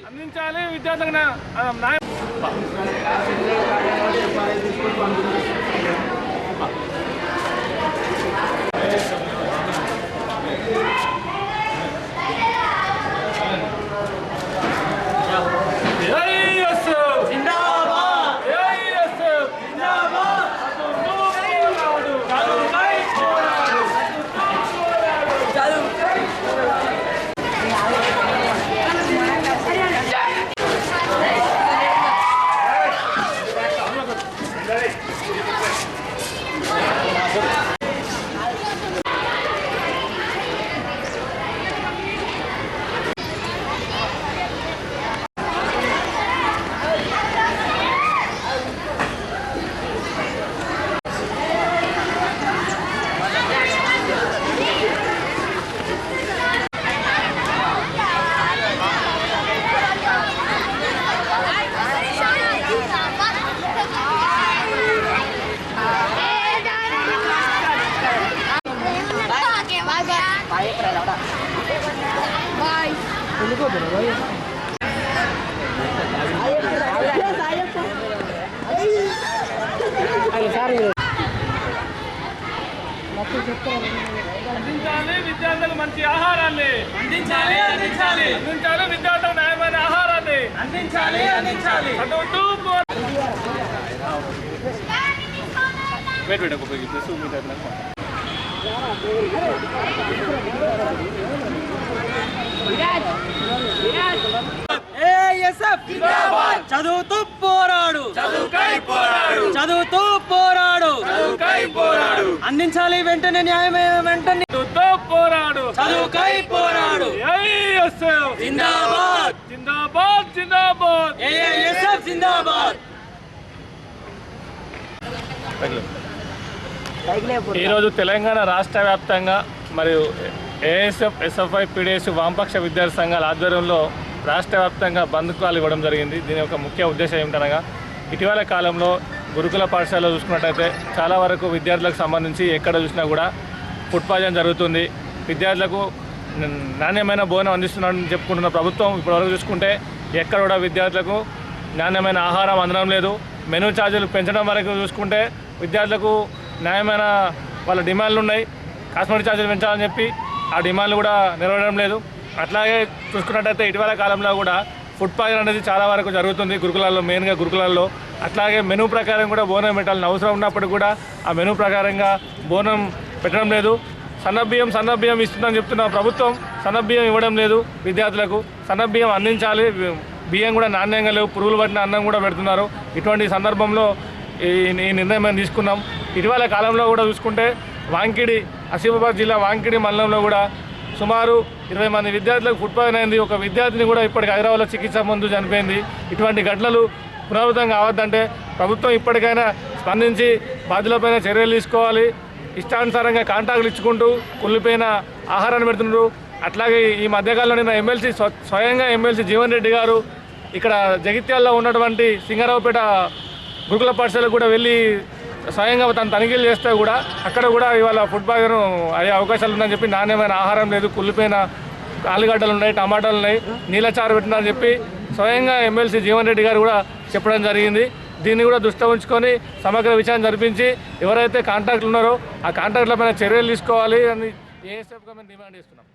అందించాలి విద్యార్థులకు న్యాయం. అందించాలి విద్యార్థులకు మంచి ఆహారాన్ని, అందించాలి విద్యార్థులకు న్యాయమైన ఆహారాన్ని అందించాలి. చదువుతూ పోరాడు, చదువుతూ పోరాడు, అందించాలి వెంటనే న్యాయమే, వెంటనే పోరాడు, చదువుకై పోరాడు. జిందాబాద్ జిందాబాద్ జిందాబాద్ ఏఎస్ఎఫ్ జిందాబాద్. ఈరోజు తెలంగాణ రాష్ట్ర వ్యాప్తంగా మరియు ఏఎస్ఎఫ్, ఎస్ఎఫ్ఐ, పీడీఎస్ వామపక్ష విద్యార్థి సంఘాల ఆధ్వర్యంలో రాష్ట్ర వ్యాప్తంగా బంద్కాలు ఇవ్వడం జరిగింది. దీని యొక్క ముఖ్య ఉద్దేశం ఏమిటనగా ఇటీవల కాలంలో గురుకుల పాఠశాలలో చూసుకున్నట్టయితే చాలా వరకు విద్యార్థులకు సంబంధించి ఎక్కడ చూసినా కూడా ఫుడ్ పాయిజన్ జరుగుతుంది. విద్యార్థులకు నాణ్యమైన భోజనం అందిస్తున్నారని చెప్పుకుంటున్న ప్రభుత్వం ఇప్పటివరకు చూసుకుంటే ఎక్కడ కూడా విద్యార్థులకు నాణ్యమైన ఆహారం అందడం లేదు. మెనూ ఛార్జీలు పెంచడం వరకు చూసుకుంటే విద్యార్థులకు న్యాయమైన వాళ్ళ డిమాండ్లు ఉన్నాయి. కాస్మెటిక్ ఛార్జీలు పెంచాలని చెప్పి ఆ డిమాండ్లు కూడా నెరవేరడం లేదు. అట్లాగే చూసుకున్నట్టయితే ఇటీవల కాలంలో కూడా ఫుడ్ పాయిజన్ అనేది చాలా వరకు జరుగుతుంది గురుకులాల్లో, మెయిన్గా గురుకులాల్లో. అట్లాగే మెనూ ప్రకారం కూడా బోనం పెట్టాలని అవసరం ఉన్నప్పుడు కూడా ఆ మెనూ ప్రకారంగా బోనం పెట్టడం లేదు. సన్నబియ్యం ఇస్తుందని చెప్తున్న ప్రభుత్వం సన్నబియ్యం ఇవ్వడం లేదు విద్యార్థులకు. సన్నబియ్యం అందించాలి, బియ్యం కూడా నాణ్యంగా లేవు, పురుగులు పట్టిన అన్నం కూడా పెడుతున్నారు. ఇటువంటి సందర్భంలో ఈ నిర్ణయం మేము తీసుకున్నాం. ఇటీవల కాలంలో కూడా చూసుకుంటే వాంకిడి, ఆసిఫాబాద్ జిల్లా వాంకిడి మండలంలో కూడా సుమారు 20 మంది విద్యార్థులకు ఫుడ్ పాయిజన్ అయింది. ఒక విద్యార్థిని కూడా ఇప్పటికి హైదరాబాద్లో చికిత్స ముందు చనిపోయింది. ఇటువంటి ఘటనలు పునరావృతం కావద్దంటే ప్రభుత్వం ఇప్పటికైనా స్పందించి బాధ్యులపైన చర్యలు తీసుకోవాలి. ఇష్టానుసారంగా కాంట్రాక్టులు ఇచ్చుకుంటూ కుళ్ళిపోయిన ఆహారాన్ని పెడుతున్నారు. అట్లాగే ఈ మధ్యకాలంలో నిన్న ఎమ్మెల్సీ స్వయంగా ఎమ్మెల్సీ జీవన్ రెడ్డి గారు ఇక్కడ జగిత్యాలలో ఉన్నటువంటి సింగారావుపేట గురుకుల పాఠశాలకు కూడా వెళ్ళి స్వయంగా తను తనిఖీలు చేస్తే కూడా అక్కడ కూడా ఇవాళ ఫుడ్ పాయిజన్ అయ్యే అవకాశాలు ఉందని చెప్పి నాణ్యమైన ఆహారం లేదు, కుళ్ళిపోయిన ఆలుగడ్డలు ఉన్నాయి, టమాటాలు ఉన్నాయి, నీళ్ళచారు పెట్టినారని చెప్పి స్వయంగా ఎమ్మెల్సీ జీవన్ రెడ్డి గారు కూడా చెప్పడం జరిగింది. దీన్ని కూడా దృష్టిలో ఉంచుకొని సమగ్ర విచారణ జరిపించి ఎవరైతే కాంట్రాక్టులు ఉన్నారో ఆ కాంట్రాక్టులపైన చర్యలు తీసుకోవాలి అని ఏఎస్ఎఫ్గా మేము డిమాండ్ చేస్తున్నాం.